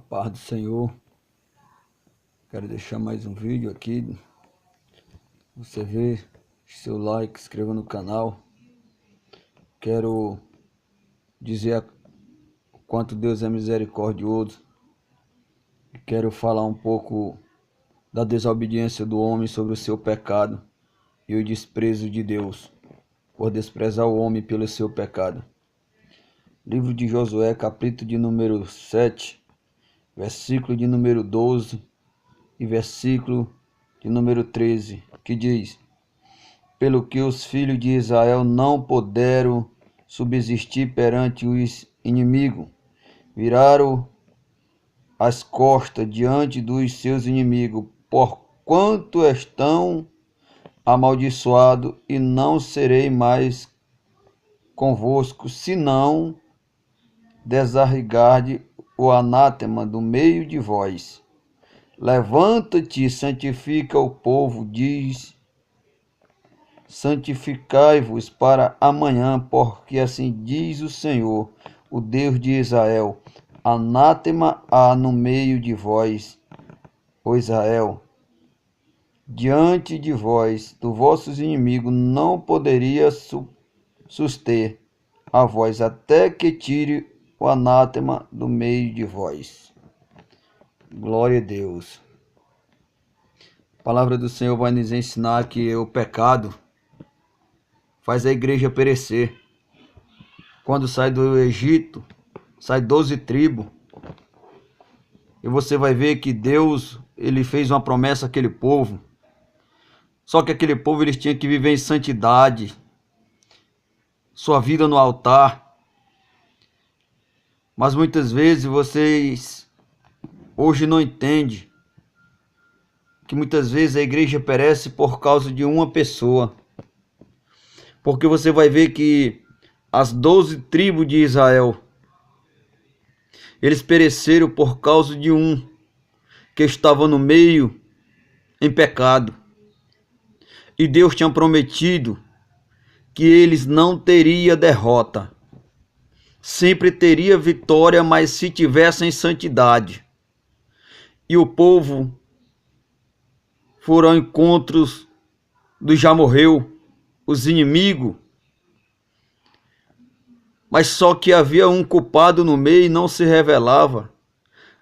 Paz do Senhor. Quero deixar mais um vídeo aqui. Você vê, deixe seu like, inscreva no canal. Quero dizer o quanto Deus é misericordioso. Quero falar um pouco da desobediência do homem sobre o seu pecado e o desprezo de Deus por desprezar o homem pelo seu pecado. Livro de Josué, capítulo de número 7, versículo de número 12 e versículo de número 13, que diz: pelo que os filhos de Israel não puderam subsistir perante os inimigos, viraram as costas diante dos seus inimigos, porquanto estão amaldiçoados, e não serei mais convosco, senão desarrigarde o anátema do meio de vós. Levanta-te e santifica o povo, diz: santificai-vos para amanhã, porque assim diz o Senhor, o Deus de Israel: anátema há no meio de vós, ó Israel. Diante de vós, dos vossos inimigos, não poderia suster a vós, até que tire o anátema do meio de vós. Glória a Deus. A palavra do Senhor vai nos ensinar que o pecado faz a igreja perecer. Quando sai do Egito, sai 12 tribos. E você vai ver que Deus, ele fez uma promessa àquele povo. Só que aquele povo, eles tinham que viver em santidade, sua vida no altar. Mas muitas vezes vocês hoje não entendem que muitas vezes a igreja perece por causa de uma pessoa. Porque você vai ver que as 12 tribos de Israel, eles pereceram por causa de um que estava no meio em pecado. E Deus tinha prometido que eles não teriam derrota. Sempre teria vitória, mas se tivessem santidade. E o povo foram ao encontro do já morreu, os inimigos. Mas só que havia um culpado no meio e não se revelava.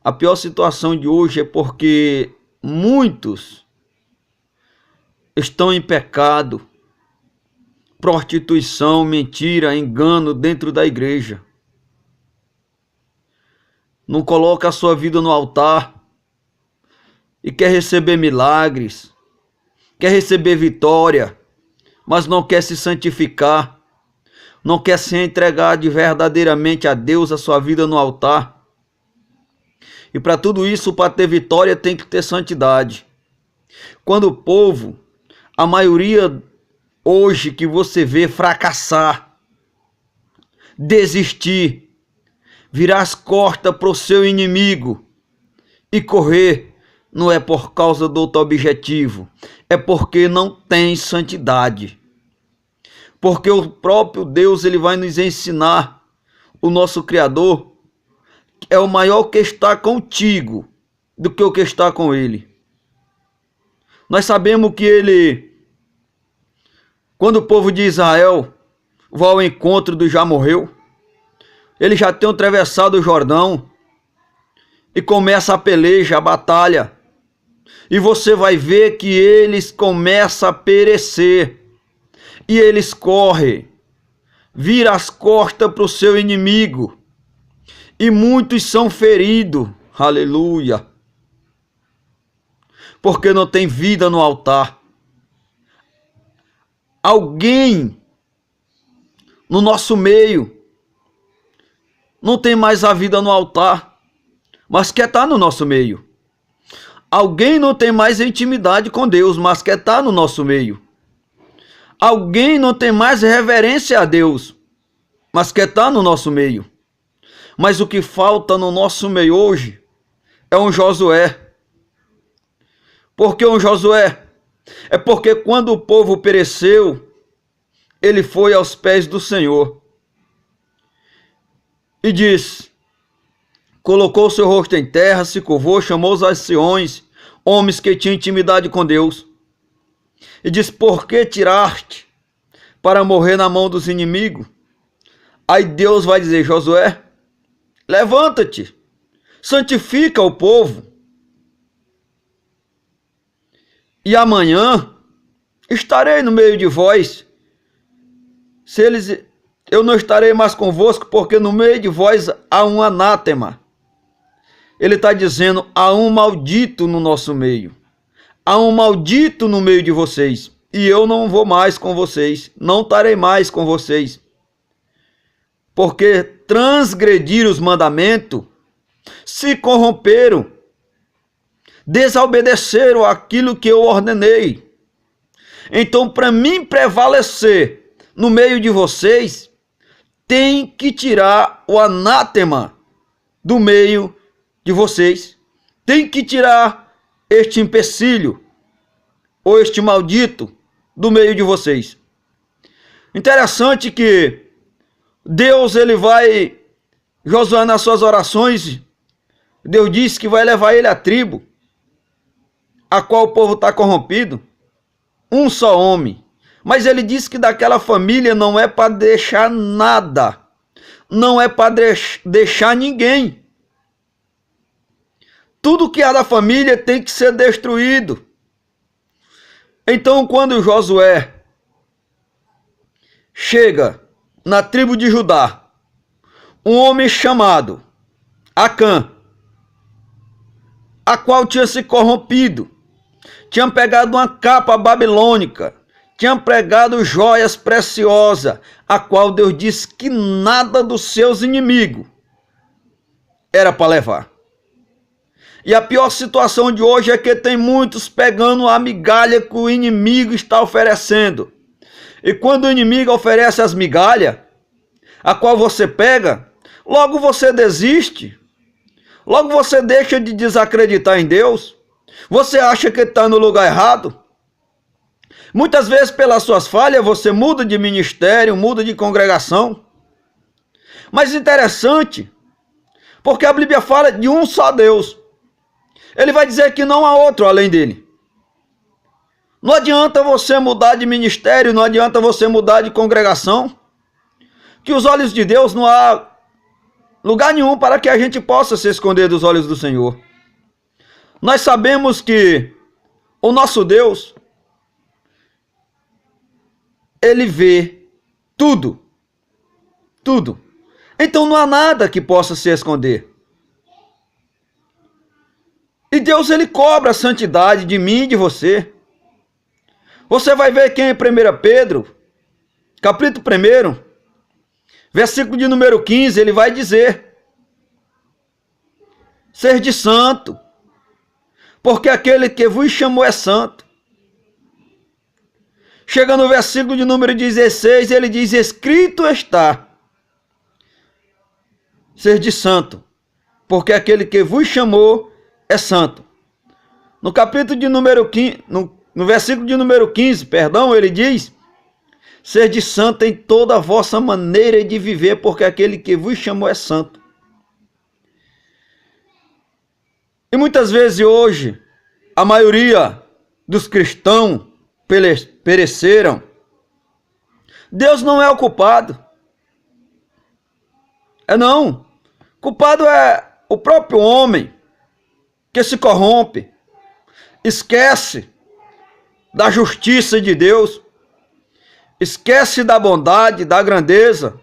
A pior situação de hoje é porque muitos estão em pecado, prostituição, mentira, engano dentro da igreja. Não coloca a sua vida no altar e quer receber milagres, quer receber vitória, mas não quer se santificar, não quer se entregar verdadeiramente a Deus, a sua vida no altar. E para tudo isso, para ter vitória, tem que ter santidade. Quando o povo, a maioria hoje que você vê fracassar, desistir, virar as costas para o seu inimigo e correr, não é por causa do outro objetivo, é porque não tem santidade. Porque o próprio Deus, ele vai nos ensinar, o nosso Criador, é o maior que está contigo do que o que está com ele. Nós sabemos que ele, quando o povo de Israel vai ao encontro do já morreu, eles já tinham atravessado o Jordão e começa a peleja, a batalha. E você vai ver que eles começam a perecer. E eles correm, viram as costas para o seu inimigo. E muitos são feridos. Aleluia. Porque não tem vida no altar. Alguém no nosso meio não tem mais a vida no altar, mas quer estar no nosso meio. Alguém não tem mais intimidade com Deus, mas quer estar no nosso meio. Alguém não tem mais reverência a Deus, mas quer estar no nosso meio. Mas o que falta no nosso meio hoje é um Josué. Por que um Josué? É porque quando o povo pereceu, ele foi aos pés do Senhor e disse: colocou seu rosto em terra, se curvou, chamou os anciões, homens que tinham intimidade com Deus, e disse: por que tiraste para morrer na mão dos inimigos? Aí Deus vai dizer: Josué, levanta-te, santifica o povo, e amanhã estarei no meio de vós. Eu não estarei mais convosco, porque no meio de vós há um anátema. Ele está dizendo: há um maldito no nosso meio. Há um maldito no meio de vocês. E eu não vou mais com vocês. Não estarei mais com vocês. Porque transgrediram os mandamentos, se corromperam, desobedeceram aquilo que eu ordenei. Então, para mim prevalecer no meio de vocês, tem que tirar o anátema do meio de vocês. Tem que tirar este empecilho, ou este maldito, do meio de vocês. Interessante que Deus, ele vai, Josué, nas suas orações, Deus disse que vai levar ele à tribo, a qual o povo está corrompido, um só homem. Mas ele disse que daquela família não é para deixar nada, não é para deixar ninguém. Tudo que há da família tem que ser destruído. Então, quando Josué chega na tribo de Judá, um homem chamado Acã, a qual tinha se corrompido, tinha pegado uma capa babilônica, tinha pregado joias preciosas, a qual Deus disse que nada dos seus inimigos era para levar. E a pior situação de hoje é que tem muitos pegando a migalha que o inimigo está oferecendo. E quando o inimigo oferece as migalhas, a qual você pega, logo você desiste, logo você deixa de desacreditar em Deus, você acha que está no lugar errado. Muitas vezes, pelas suas falhas, você muda de ministério, muda de congregação. Mas interessante, porque a Bíblia fala de um só Deus. Ele vai dizer que não há outro além dele. Não adianta você mudar de ministério, não adianta você mudar de congregação, que os olhos de Deus não há lugar nenhum para que a gente possa se esconder dos olhos do Senhor. Nós sabemos que o nosso Deus, ele vê tudo, tudo. Então não há nada que possa se esconder. E Deus, ele cobra a santidade de mim e de você. Você vai ver quem é 1 Pedro, capítulo 1, versículo de número 15, ele vai dizer: sede santo, porque aquele que vos chamou é santo. Chega no versículo de número 16, ele diz: escrito está, sede santo, porque aquele que vos chamou é santo. No capítulo de número 15, no versículo de número 15, perdão, ele diz: sede santo em toda a vossa maneira de viver, porque aquele que vos chamou é santo. E muitas vezes hoje, a maioria dos cristãos pereceram. Deus não é o culpado. Não. O culpado é o próprio homem, que se corrompe, esquece da justiça de Deus, esquece da bondade, da grandeza,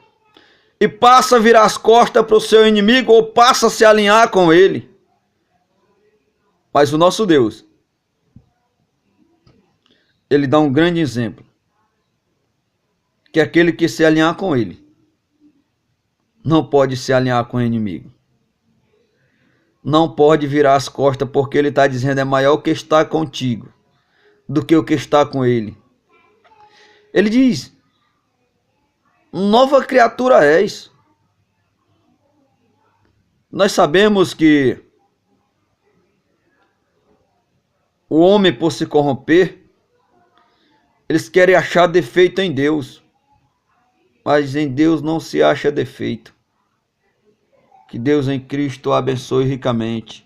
e passa a virar as costas para o seu inimigo, ou passa a se alinhar com ele. Mas o nosso Deus, ele dá um grande exemplo, que aquele que se alinhar com ele, não pode se alinhar com o inimigo. Não pode virar as costas, porque ele está dizendo: é maior o que está contigo do que o que está com ele. Ele diz: nova criatura és. Nós sabemos que o homem, por se corromper, eles querem achar defeito em Deus, mas em Deus não se acha defeito. Que Deus em Cristo o abençoe ricamente.